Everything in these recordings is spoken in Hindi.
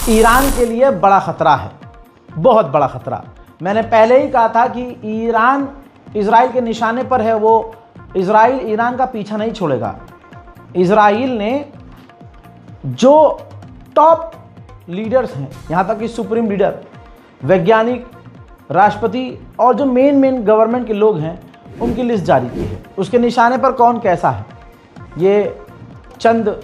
ईरान के लिए बड़ा खतरा है, बहुत बड़ा खतरा। मैंने पहले ही कहा था कि ईरान इजराइल के निशाने पर है, वो इजराइल ईरान का पीछा नहीं छोड़ेगा। इजराइल ने जो टॉप लीडर्स हैं, यहाँ तक कि सुप्रीम लीडर, वैज्ञानिक, राष्ट्रपति और जो मेन गवर्नमेंट के लोग हैं, उनकी लिस्ट जारी की है। उसके निशाने पर कौन कैसा है, ये चंद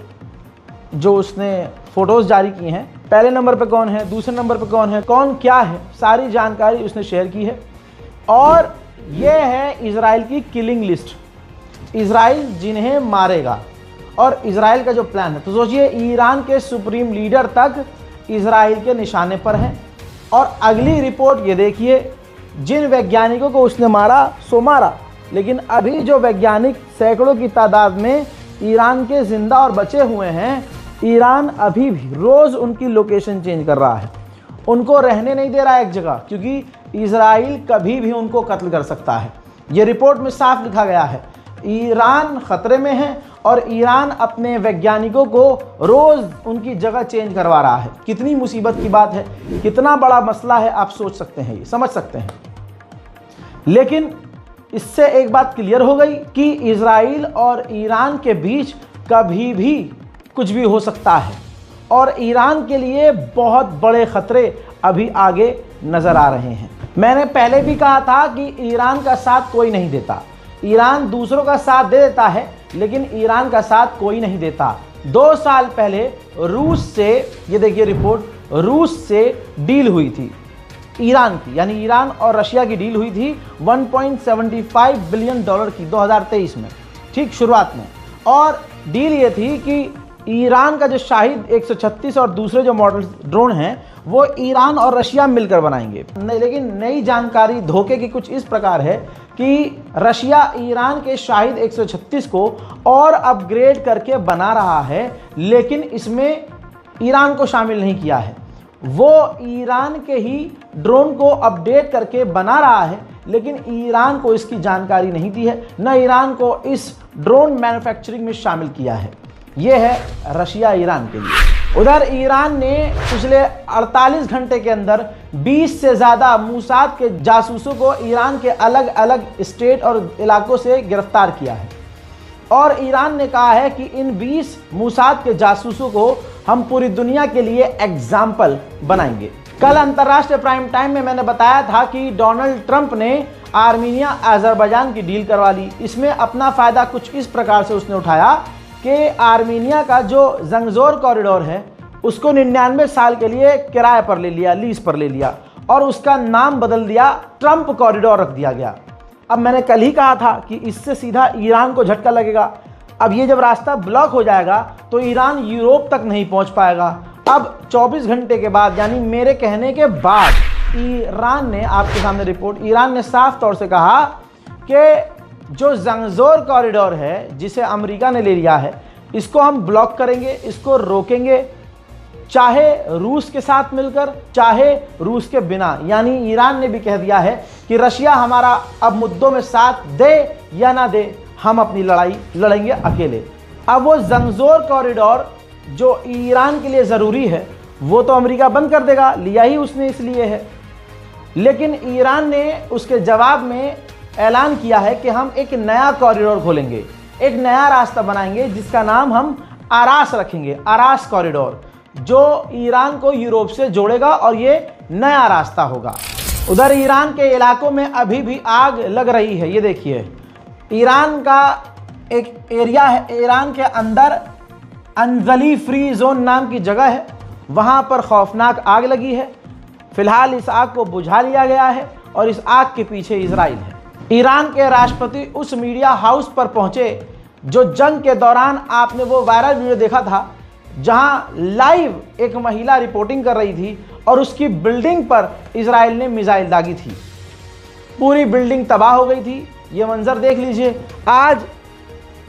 जो उसने फोटोज़ जारी की हैं, पहले नंबर पे कौन है, दूसरे नंबर पे कौन है, कौन क्या है, सारी जानकारी उसने शेयर की है। और ये है इजराइल की किलिंग लिस्ट, इजराइल जिन्हें मारेगा और इजराइल का जो प्लान है। तो सोचिए, ईरान के सुप्रीम लीडर तक इजराइल के निशाने पर हैं। और अगली रिपोर्ट ये देखिए, जिन वैज्ञानिकों को उसने मारा सो मारा, लेकिन अभी जो वैज्ञानिक सैकड़ों की तादाद में ईरान के जिंदा और बचे हुए हैं, ईरान अभी भी रोज़ उनकी लोकेशन चेंज कर रहा है, उनको रहने नहीं दे रहा है एक जगह, क्योंकि इजराइल कभी भी उनको कत्ल कर सकता है। ये रिपोर्ट में साफ लिखा गया है, ईरान ख़तरे में है और ईरान अपने वैज्ञानिकों को रोज़ उनकी जगह चेंज करवा रहा है। कितनी मुसीबत की बात है, कितना बड़ा मसला है, आप सोच सकते हैं, ये समझ सकते हैं। लेकिन इससे एक बात क्लियर हो गई कि इजराइल और ईरान के बीच कभी भी कुछ भी हो सकता है और ईरान के लिए बहुत बड़े खतरे अभी आगे नज़र आ रहे हैं। मैंने पहले भी कहा था कि ईरान का साथ कोई नहीं देता, ईरान दूसरों का साथ दे देता है, लेकिन ईरान का साथ कोई नहीं देता। 2 साल पहले रूस से, ये देखिए रिपोर्ट, रूस से डील हुई थी ईरान की, यानी ईरान और रशिया की डील हुई थी 1.75 बिलियन डॉलर की 2023 में, ठीक शुरुआत में। और डील ये थी कि ईरान का जो शाहिद 136 और दूसरे जो मॉडल ड्रोन हैं, वो ईरान और रशिया मिलकर बनाएंगे। लेकिन नई जानकारी धोखे की कुछ इस प्रकार है कि रशिया ईरान के शाहिद 136 को और अपग्रेड करके बना रहा है, लेकिन इसमें ईरान को शामिल नहीं किया है। वो ईरान के ही ड्रोन को अपडेट करके बना रहा है, लेकिन ईरान को इसकी जानकारी नहीं दी है, न ईरान को इस ड्रोन मैन्युफैक्चरिंग में शामिल किया है। ये है रशिया ईरान के लिए। उधर ईरान ने पिछले 48 घंटे के अंदर 20 से ज़्यादा मूसाद के जासूसों को ईरान के अलग अलग स्टेट और इलाकों से गिरफ्तार किया है। और ईरान ने कहा है कि इन 20 मूसाद के जासूसों को हम पूरी दुनिया के लिए एग्जाम्पल बनाएंगे। कल अंतर्राष्ट्रीय प्राइम टाइम में मैंने बताया था कि डोनाल्ड ट्रंप ने आर्मीनिया अजरबैजान की डील करवा ली। इसमें अपना फ़ायदा कुछ इस प्रकार से उसने उठाया कि आर्मीनिया का जो जंगजोर कॉरिडोर है, उसको 99 साल के लिए किराए पर ले लिया, लीज पर ले लिया, और उसका नाम बदल दिया, ट्रंप कॉरिडोर रख दिया गया। अब मैंने कल ही कहा था कि इससे सीधा ईरान को झटका लगेगा। अब ये जब रास्ता ब्लॉक हो जाएगा तो ईरान यूरोप तक नहीं पहुंच पाएगा। अब 24 घंटे के बाद, यानी मेरे कहने के बाद, ईरान ने, आपके सामने रिपोर्ट, ईरान ने साफ तौर से कहा कि जो जंगजोर कॉरिडोर है जिसे अमेरिका ने ले लिया है, इसको हम ब्लॉक करेंगे, इसको रोकेंगे, चाहे रूस के साथ मिलकर, चाहे रूस के बिना। यानी ईरान ने भी कह दिया है कि रशिया हमारा अब मुद्दों में साथ दे या ना दे, हम अपनी लड़ाई लड़ेंगे अकेले। अब वो जंगजोर कॉरिडोर जो ईरान के लिए ज़रूरी है, वो तो अमेरिका बंद कर देगा, लिया ही उसने इसलिए है। लेकिन ईरान ने उसके जवाब में ऐलान किया है कि हम एक नया कॉरिडोर खोलेंगे, एक नया रास्ता बनाएंगे जिसका नाम हम आरास रखेंगे, आरास कॉरिडोर, जो ईरान को यूरोप से जोड़ेगा और ये नया रास्ता होगा। उधर ईरान के इलाकों में अभी भी आग लग रही है। ये देखिए, ईरान का एक एरिया है, ईरान के अंदर अंजली फ्री जोन नाम की जगह है, वहाँ पर खौफनाक आग लगी है। फिलहाल इस आग को बुझा लिया गया है और इस आग के पीछे इजराइल है। ईरान के राष्ट्रपति उस मीडिया हाउस पर पहुँचे जो जंग के दौरान, आपने वो वायरल वीडियो देखा था जहां लाइव एक महिला रिपोर्टिंग कर रही थी और उसकी बिल्डिंग पर इजराइल ने मिसाइल दागी थी, पूरी बिल्डिंग तबाह हो गई थी। ये मंजर देख लीजिए। आज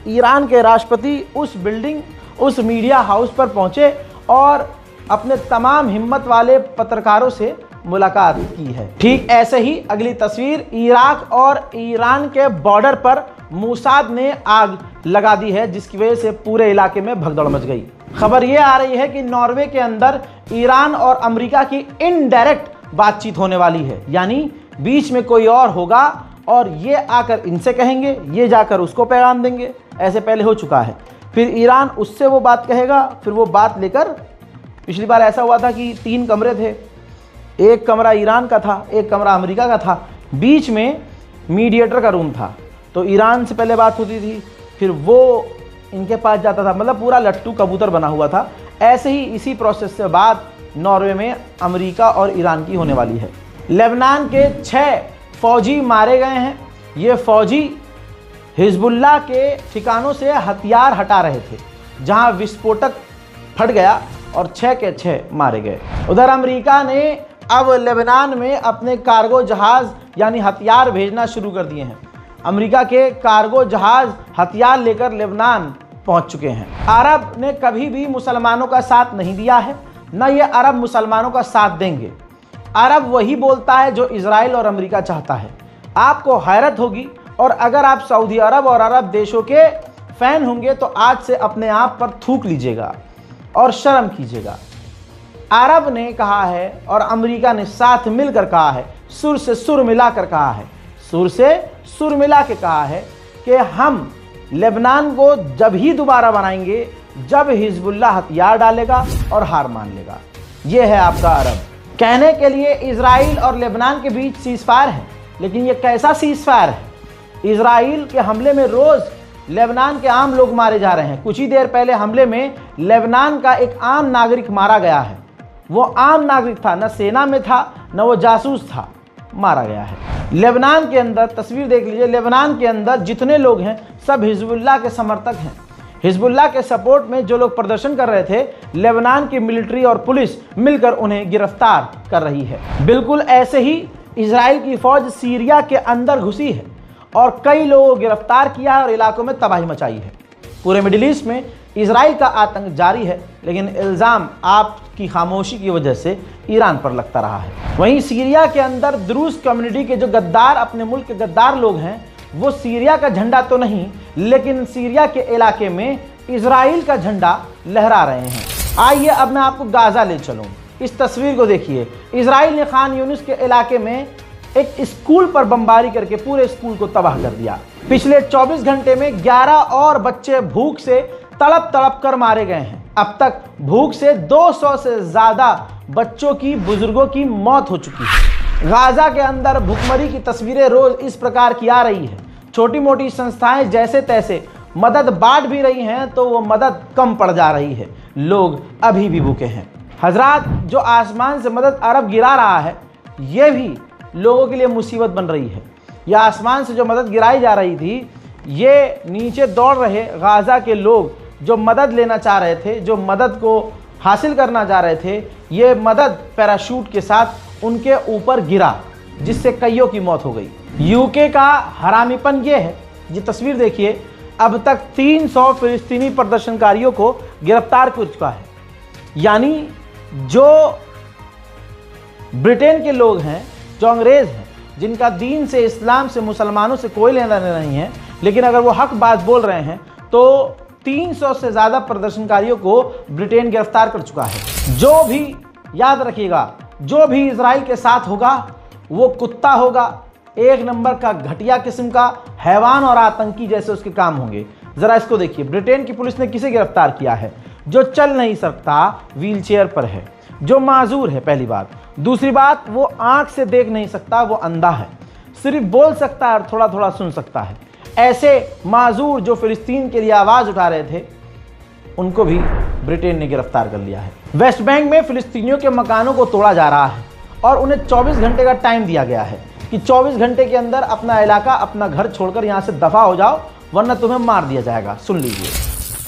ईरान के राष्ट्रपति उस बिल्डिंग, उस मीडिया हाउस पर पहुंचे और अपने तमाम हिम्मत वाले पत्रकारों से मुलाकात की है। ठीक ऐसे ही अगली तस्वीर इराक और ईरान के बॉर्डर पर मोसाद ने आग लगा दी है, जिसकी वजह से पूरे इलाके में भगदड़ मच गई। खबर यह आ रही है कि नॉर्वे के अंदर ईरान और अमेरिका की इनडायरेक्ट बातचीत होने वाली है, यानी बीच में कोई और होगा और ये आकर इनसे कहेंगे, ये जाकर उसको पैगाम देंगे। ऐसे पहले हो चुका है, फिर ईरान उससे वो बात कहेगा, फिर वो बात लेकर, पिछली बार ऐसा हुआ था कि 3 कमरे थे, एक कमरा ईरान का था, एक कमरा अमेरिका का था, बीच में मीडिएटर का रूम था। तो ईरान से पहले बात होती थी, फिर वो इनके पास जाता था, मतलब पूरा लट्टू कबूतर बना हुआ था। ऐसे ही इसी प्रोसेस से बात नॉर्वे में अमेरिका और ईरान की होने वाली है। लेबनान के 6 फौजी मारे गए हैं। ये फौजी हिजबुल्लाह के ठिकानों से हथियार हटा रहे थे, जहां विस्फोटक फट गया और 6 के 6 मारे गए। उधर अमेरिका ने अब लेबनान में अपने कार्गो जहाज यानी हथियार भेजना शुरू कर दिए हैं। अमेरिका के कार्गो जहाज हथियार लेकर लेबनान पहुंच चुके हैं। अरब ने कभी भी मुसलमानों का साथ नहीं दिया है, न ये अरब मुसलमानों का साथ देंगे। अरब वही बोलता है जो इजराइल और अमेरिका चाहता है। आपको हैरत होगी, और अगर आप सऊदी अरब और अरब देशों के फैन होंगे तो आज से अपने आप पर थूक लीजिएगा और शर्म कीजिएगा। अरब ने कहा है और अमेरिका ने साथ मिलकर कहा है, सुर से सुर मिलाकर कहा है, सुर से सुर मिला के कहा है कि हम लेबनान को जब ही दोबारा बनाएंगे जब हिजबुल्लाह हथियार डालेगा और हार मान लेगा। यह है आपका अरब। कहने के लिए इजराइल और लेबनान के बीच सीज़फायर है, लेकिन यह कैसा सीज़फायर है? इजराइल के हमले में रोज़ लेबनान के आम लोग मारे जा रहे हैं। कुछ ही देर पहले हमले में लेबनान का एक आम नागरिक मारा गया है। वो आम नागरिक था, न सेना में था न वो जासूस था, मारा गया है। लेबनान के अंदर तस्वीर देख लीजिए, लेबनान के अंदर जितने लोग हैं सब हिजबुल्लाह के समर्थक हैं। हिजबुल्लाह के सपोर्ट में जो लोग प्रदर्शन कर रहे थे, लेबनान की मिलिट्री और पुलिस मिलकर उन्हें गिरफ्तार कर रही है। बिल्कुल ऐसे ही इजराइल की फौज सीरिया के अंदर घुसी है और कई लोगों को गिरफ्तार किया है और इलाकों में तबाही मचाई है। पूरे मिडिल ईस्ट में इजराइल का आतंक जारी है, लेकिन इल्ज़ाम आपकी खामोशी की वजह से ईरान पर लगता रहा है। वहीं सीरिया के अंदर द्रूज कम्युनिटी के जो गद्दार, अपने मुल्क के गद्दार लोग हैं, वो सीरिया का झंडा तो नहीं, लेकिन सीरिया के इलाके में इजराइल का झंडा लहरा रहे हैं। आइए अब मैं आपको गाजा ले चलूँ। इस तस्वीर को देखिए। इजराइल ने खान यूनिस के इलाके में एक स्कूल पर बमबारी करके पूरे स्कूल को तबाह कर दिया। पिछले 24 घंटे में 11 और बच्चे भूख से तड़प तड़प कर मारे गए हैं। अब तक भूख से 200 से ज्यादा बच्चों की, बुजुर्गों की मौत हो चुकी है। गाजा के अंदर भूखमरी की तस्वीरें रोज इस प्रकार की आ रही है। छोटी मोटी संस्थाएं जैसे तैसे मदद बांट भी रही हैं तो वो मदद कम पड़ जा रही है। लोग अभी भी भूखे हैं। हजरात, जो आसमान से मदद अरब गिरा रहा है, ये भी लोगों के लिए मुसीबत बन रही है। यह आसमान से जो मदद गिराई जा रही थी, ये नीचे दौड़ रहे गाजा के लोग जो मदद लेना चाह रहे थे, जो मदद को हासिल करना चाह रहे थे, ये मदद पैराशूट के साथ उनके ऊपर गिरा, जिससे कईयों की मौत हो गई। यूके का हरामीपन ये है, ये तस्वीर देखिए, अब तक 300 फिलिस्तीनी प्रदर्शनकारियों को गिरफ्तार कर चुका है। यानी जो ब्रिटेन के लोग हैं, जो अंग्रेज हैं, जिनका दीन से, इस्लाम से, मुसलमानों से कोई लेना देना नहीं है, लेकिन अगर वो हक बात बोल रहे हैं तो 300 से ज़्यादा प्रदर्शनकारियों को ब्रिटेन गिरफ्तार कर चुका है। जो भी, याद रखिएगा, जो भी इजराइल के साथ होगा वो कुत्ता होगा, एक नंबर का घटिया किस्म का हैवान और आतंकी जैसे उसके काम होंगे। ज़रा इसको देखिए, ब्रिटेन की पुलिस ने किसे गिरफ्तार किया है? जो चल नहीं सकता, व्हीलचेयर पर है, जो माजूर है, पहली बात। दूसरी बात, वो आंख से देख नहीं सकता, वो अंधा है, सिर्फ बोल सकता है और थोड़ा थोड़ा सुन सकता है। ऐसे माजूर जो फिलिस्तीन के लिए आवाज़ उठा रहे थे, उनको भी ब्रिटेन ने गिरफ्तार कर लिया है। वेस्ट बैंक में फिलिस्तीनियों के मकानों को तोड़ा जा रहा है और उन्हें 24 घंटे का टाइम दिया गया है कि 24 घंटे के अंदर अपना इलाका, अपना घर छोड़कर यहाँ से दफा हो जाओ, वरना तुम्हें मार दिया जाएगा। सुन लीजिए।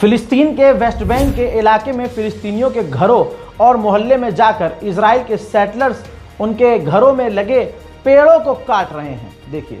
फिलिस्तीन के वेस्ट बैंक के इलाके में फिलिस्तीनियों के घरों और मोहल्ले में जाकर इजराइल के सेटलर्स उनके घरों में लगे पेड़ों को काट रहे हैं। देखिए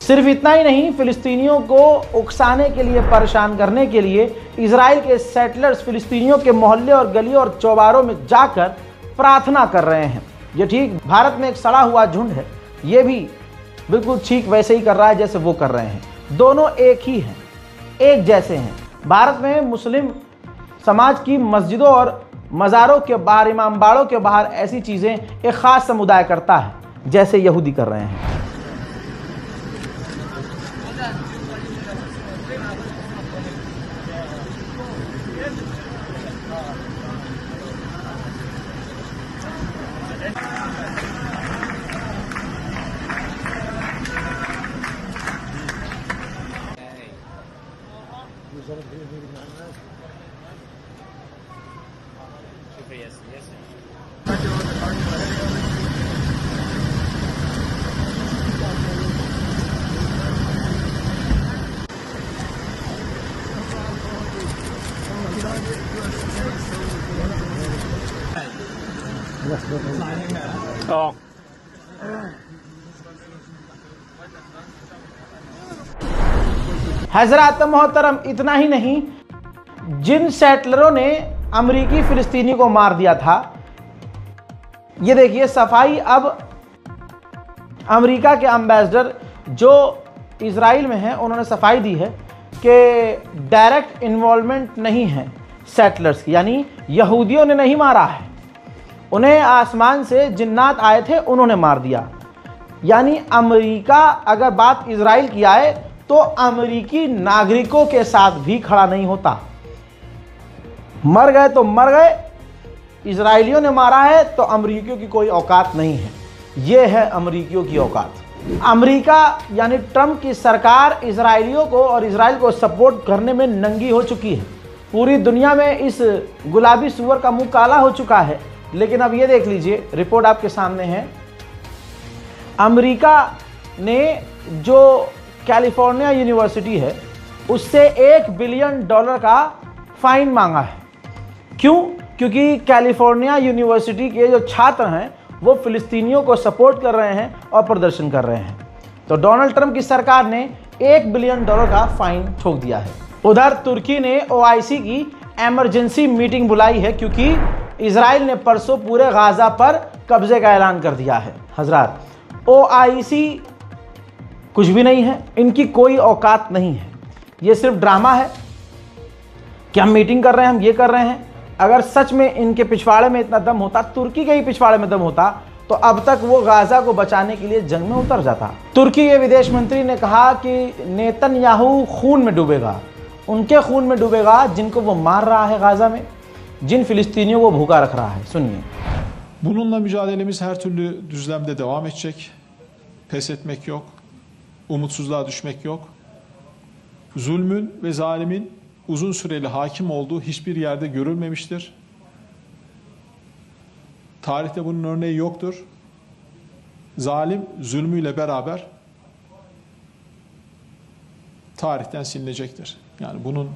सिर्फ इतना ही नहीं, फिलिस्तीनियों को उकसाने के लिए, परेशान करने के लिए इजराइल के सेटलर्स फिलिस्तीनियों के मोहल्ले और गलियों और चौबारों में जाकर प्रार्थना कर रहे हैं। ये ठीक भारत में एक सड़ा हुआ झुंड है, ये भी बिल्कुल ठीक वैसे ही कर रहा है जैसे वो कर रहे हैं। दोनों एक ही हैं, एक जैसे हैं। भारत में मुस्लिम समाज की मस्जिदों और मज़ारों के बाहर, इमाम बाड़ों के बाहर ऐसी चीज़ें एक ख़ास समुदाय करता है जैसे यहूदी कर रहे हैं। हजरत मोहतरम, इतना ही नहीं, जिन सेटलरों ने अमरीकी फिलिस्तीनी को मार दिया था, ये देखिए सफाई अब अमेरिका के एम्बेसडर जो इजराइल में हैं उन्होंने सफाई दी है कि डायरेक्ट इन्वॉल्वमेंट नहीं है सेटलर्स की, यानी यहूदियों ने नहीं मारा है, उन्हें आसमान से जिन्नात आए थे, उन्होंने मार दिया। यानी अमेरिका अगर बात इजराइल की आए तो अमेरिकी नागरिकों के साथ भी खड़ा नहीं होता। मर गए तो मर गए, इजराइलियों ने मारा है तो अमेरिकियों की कोई औकात नहीं है। ये है अमेरिकियों की औकात। अमेरिका यानी ट्रंप की सरकार इजराइलियों को और इजराइल को सपोर्ट करने में नंगी हो चुकी है। पूरी दुनिया में इस गुलाबी सूअर का मुंह काला हो चुका है। लेकिन अब ये देख लीजिए, रिपोर्ट आपके सामने है, अमेरिका ने जो कैलिफोर्निया यूनिवर्सिटी है उससे $1 बिलियन का फाइन मांगा है। क्यों? क्योंकि कैलिफोर्निया यूनिवर्सिटी के जो छात्र हैं वो फिलिस्तीनियों को सपोर्ट कर रहे हैं और प्रदर्शन कर रहे हैं। तो डोनाल्ड ट्रंप की सरकार ने $1 बिलियन का फाइन ठोक दिया है। उधर तुर्की ने OIC की एमरजेंसी मीटिंग बुलाई है क्योंकि इजराइल ने परसों पूरे गाजा पर कब्जे का ऐलान कर दिया है। हजरात, OIC कुछ भी नहीं है, इनकी कोई औकात नहीं है, ये सिर्फ ड्रामा है कि हम मीटिंग कर रहे हैं, हम ये कर रहे हैं। अगर सच में इनके पिछवाड़े में इतना दम होता, तुर्की के ही पिछवाड़े में दम होता, तो अब तक वो गाजा को बचाने के लिए जंग में उतर जाता। तुर्की के विदेश मंत्री ने कहा कि नेतन्याहू खून में डूबेगा, उनके खून में डूबेगा जिनको वो मार रहा है गाजा में, जिन फिलिस्तीनियों को भूखा रख रहा है। सुनिए, Bununla mücadelemiz her türlü düzlemde devam edecek. Pes etmek yok. Umutsuzluğa düşmek yok. Zulmün ve zalimin uzun süreli hakim olduğu hiçbir yerde görülmemiştir. Tarihte bunun örneği yoktur. Zalim zulmüyle beraber tarihten silinecektir. Yani bunun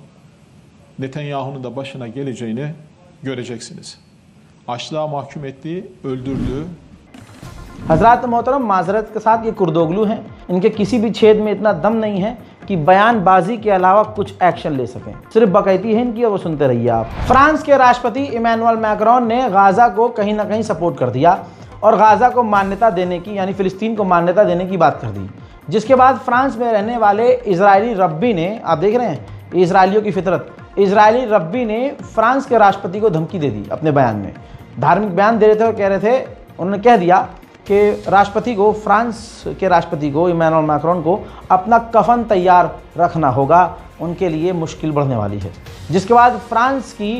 Netanyahu'nun da başına geleceğini göreceksiniz. Açlığa mahkum ettiği, öldürdüğü, हजरात मोहतरम, माजरत के साथ ये कुर्दोगलू हैं, इनके किसी भी छेद में इतना दम नहीं है कि बयानबाजी के अलावा कुछ एक्शन ले सकें। सिर्फ बकैती है इनकी और वो सुनते रहिए आप। फ्रांस के राष्ट्रपति इमैनुअल मैक्रोन ने गाजा को कहीं ना कहीं सपोर्ट कर दिया और गाजा को मान्यता देने की, यानी फिलिस्तीन को मान्यता देने की बात कर दी। जिसके बाद फ्रांस में रहने वाले इजरायली रब्बी ने, आप देख रहे हैं इजरायलियों की फितरत, इजरायली रब्बी ने फ्रांस के राष्ट्रपति को धमकी दे दी अपने बयान में। धार्मिक बयान दे रहे थे और कह रहे थे, उन्होंने कह दिया के राष्ट्रपति को, फ्रांस के राष्ट्रपति को, इमैनुअल मैक्रोन को अपना कफन तैयार रखना होगा, उनके लिए मुश्किल बढ़ने वाली है। जिसके बाद फ्रांस की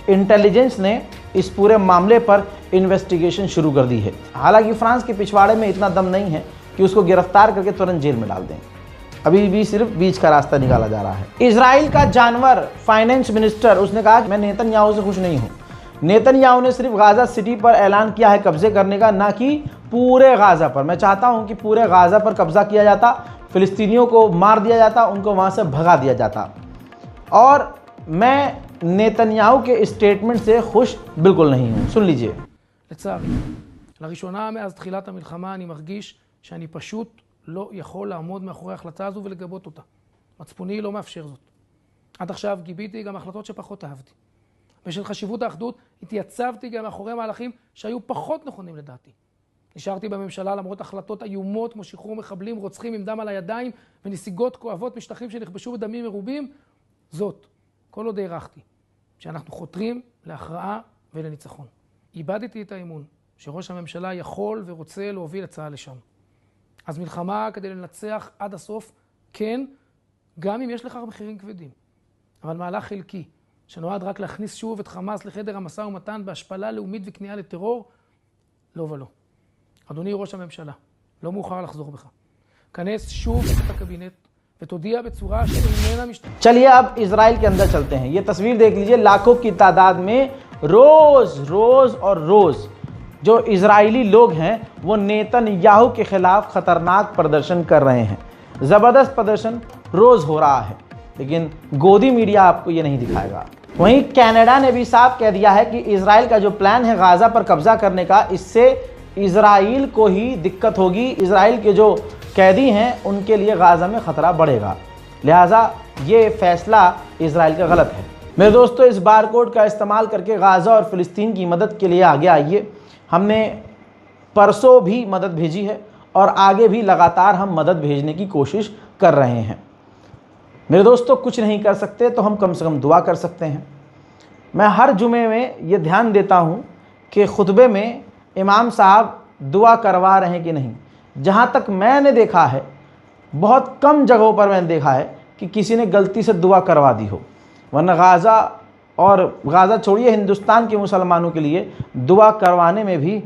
इंटेलिजेंस ने इस पूरे मामले पर इन्वेस्टिगेशन शुरू कर दी है। हालांकि फ्रांस के पिछवाड़े में इतना दम नहीं है कि उसको गिरफ्तार करके तुरंत जेल में डाल दें। अभी भी सिर्फ बीच का रास्ता निकाला जा रहा है। इजराइल का जानवर फाइनेंस मिनिस्टर, उसने कहा कि मैं नेतन्याहू से खुश नहीं हूँ। नेतन्याहू ने सिर्फ गाज़ा सिटी पर ऐलान किया है कब्जे करने का, ना कि पूरे गाज़ा पर। मैं चाहता हूँ कि पूरे गाज़ा पर कब्जा किया जाता, फ़िलिस्तीनियों को मार दिया जाता, उनको वहाँ से भगा दिया जाता। और मैं नेतन्याहू के स्टेटमेंट से खुश बिल्कुल नहीं हूँ। सुन लीजिए। לצערי, לראשונה מאז תחילת המלחמה אני מרגיש שאני פשוט לא יכול לעמוד מאחורי ההחלטה הזו ולגבות אותה. מצפוני לא מאפשר זאת. עד עכשיו גיביתי גם החלטות שפחות אהבתי. בשל חשיבות האחדות התייצבתי גם מאחורי מהלכים שהיו פחות נכונים לדעתי. נשארתי בממשלה למרות החלטות איומות כמו שחרור מחבלים רוצחים עם דם על הידיים ונסיגות כואבות משטחים שנכבשו בדמים מרובים. זאת, כל עוד הערכתי, שאנחנו חותרים להכרעה ולניצחון. איבדתי את האמון שראש הממשלה יכול ורוצה להוביל את צה"ל לשם. אז מלחמה כדי לנצח עד הסוף, כן, גם אם יש לכך מחירים כבדים. אבל מהלך חלקי, שנועד רק להכניס שוב את חמאס לחדר המשא ומתן בהשפלה לאומית וכניעה לטרור, לא ולא. אדוני ראש הממשלה, לא מאוחר לחזור בך. כנס שוב את הקבינט ותודיע בצורה שאיננה משתנה. चलिए अब इजराइल के अंदर चलते हैं। ये तस्वीर देख लीजिए, लाखों की तादाद में रोज जो इजरायली लोग हैं वो नेतन्याहू के खिलाफ खतरनाक प्रदर्शन कर रहे हैं। ज़बरदस्त प्रदर्शन रोज़ हो रहा है, लेकिन गोदी मीडिया आपको ये नहीं दिखाएगा। वहीं कनाडा ने भी साफ कह दिया है कि इजराइल का जो प्लान है गाज़ा पर कब्जा करने का, इससे इजराइल को ही दिक्कत होगी। इजराइल के जो कैदी हैं उनके लिए गाज़ा में ख़तरा बढ़ेगा, लिहाजा ये फ़ैसला इजराइल का गलत है। मेरे दोस्तों, इस बारकोड का इस्तेमाल करके गाज़ा और फ़िलिस्तीन की मदद के लिए आगे आइए। हमने परसों भी मदद भेजी है और आगे भी लगातार हम मदद भेजने की कोशिश कर रहे हैं। मेरे दोस्तों, कुछ नहीं कर सकते तो हम कम से कम दुआ कर सकते हैं। मैं हर जुमे में ये ध्यान देता हूँ कि खुतबे में इमाम साहब दुआ करवा रहे हैं कि नहीं। जहाँ तक मैंने देखा है, बहुत कम जगहों पर मैंने देखा है कि किसी ने गलती से दुआ करवा दी हो, वरना गाज़ा छोड़िए, हिंदुस्तान के मुसलमानों के लिए दुआ करवाने में भी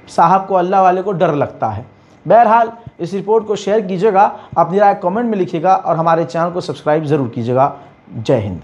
साहब को, अल्लाह वाले को डर लगता है। बहरहाल इस रिपोर्ट को शेयर कीजिएगा, अपनी राय कमेंट में लिखिएगा और हमारे चैनल को सब्सक्राइब ज़रूर कीजिएगा। जय हिंद।